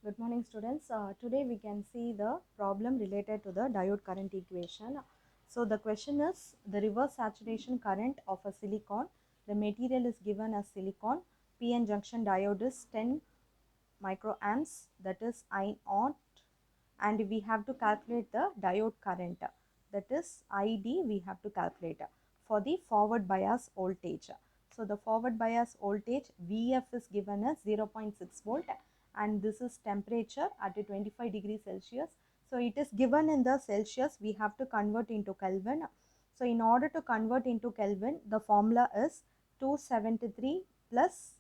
Good morning, students. Today we can see the problem related to the diode current equation. So the question is the reverse saturation current of a silicon. The material is given as silicon. PN junction diode is 10 microamps, that is I naught, and we have to calculate the diode current, that is ID. We have to calculate for the forward bias voltage. So the forward bias voltage VF is given as 0.6 volt, and this is temperature at 25 degrees Celsius. So it is given in the Celsius, we have to convert into Kelvin. So in order to convert into Kelvin, the formula is 273 plus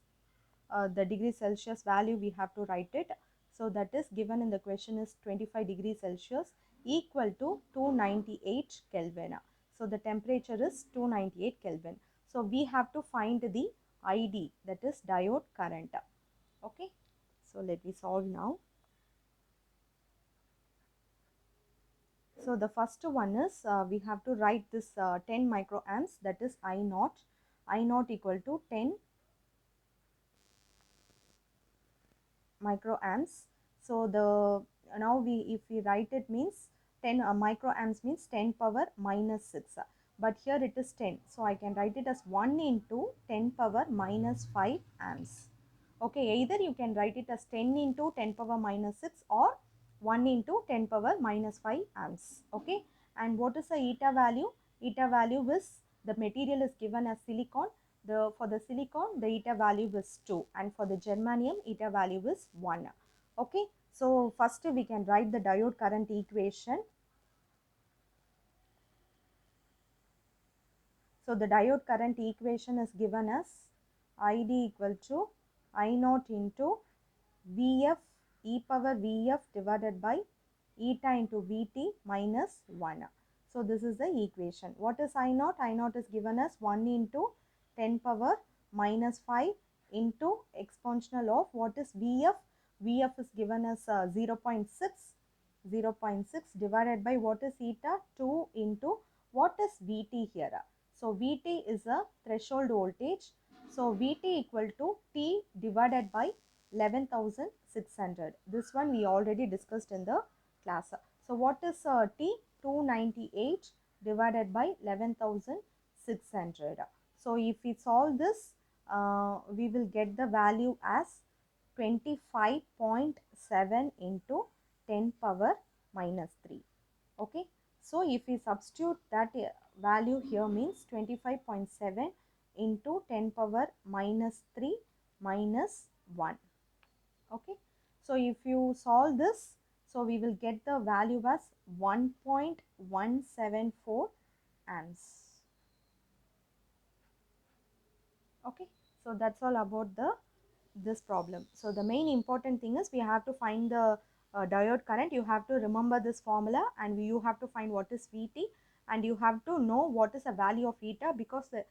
the degree Celsius value we have to write it. So that is given in the question is 25 degrees Celsius equal to 298 Kelvin. So the temperature is 298 Kelvin. So we have to find the ID, that is diode current. Okay, so let me solve now. So the first one is we have to write this 10 microamps, that is I naught equal to 10 microamps. So the now if we write it means 10 microamps means 10 power minus 6, but here it is 10, so I can write it as 1 into 10 power minus 5 amps. Okay, either you can write it as 10 into 10 power minus 6 or 1 into 10 power minus 5 amps. Okay, and what is the eta value? Eta value is, the material is given as silicon. For the silicon, the eta value is 2, and for the germanium, eta value is 1. Okay, so first we can write the diode current equation. So the diode current equation is given as ID equal to I naught into Vf e power Vf divided by eta into Vt minus 1. So this is the equation. What is I naught? I naught is given as 1 into 10 power minus 5 into exponential of what is Vf? Vf is given as 0.6 divided by what is eta? 2 into what is Vt here? So Vt is a threshold voltage. So Vt equal to T divided by 11,600. This one we already discussed in the class. So what is T? 298 divided by 11,600. So if we solve this, we will get the value as 25.7 into 10 power minus 3. Okay, so if we substitute that value here means 25.7 into 10 power minus 3 minus 1. Okay, so if you solve this, so we will get the value as 1.174 amps. Okay, so that's all about this problem. So the main important thing is we have to find the diode current. You have to remember this formula, and you have to find what is Vt, and you have to know what is the value of eta, because the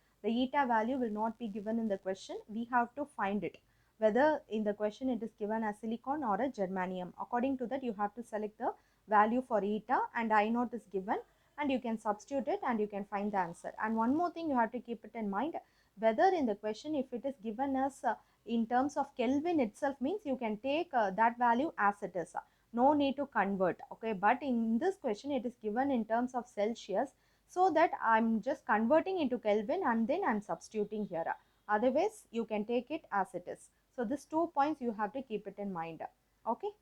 eta value will not be given in the question. We have to find it, whether in the question it is given as silicon or a germanium. According to that, you have to select the value for eta, and I naught is given, and you can substitute it and you can find the answer. And one more thing you have to keep it in mind, whether in the question if it is given as in terms of Kelvin itself means you can take that value as it is. No need to convert. Okay, but in this question it is given in terms of Celsius, so that I'm just converting into Kelvin and then I'm substituting here. Otherwise, you can take it as it is. So these 2 points you have to keep it in mind. Okay.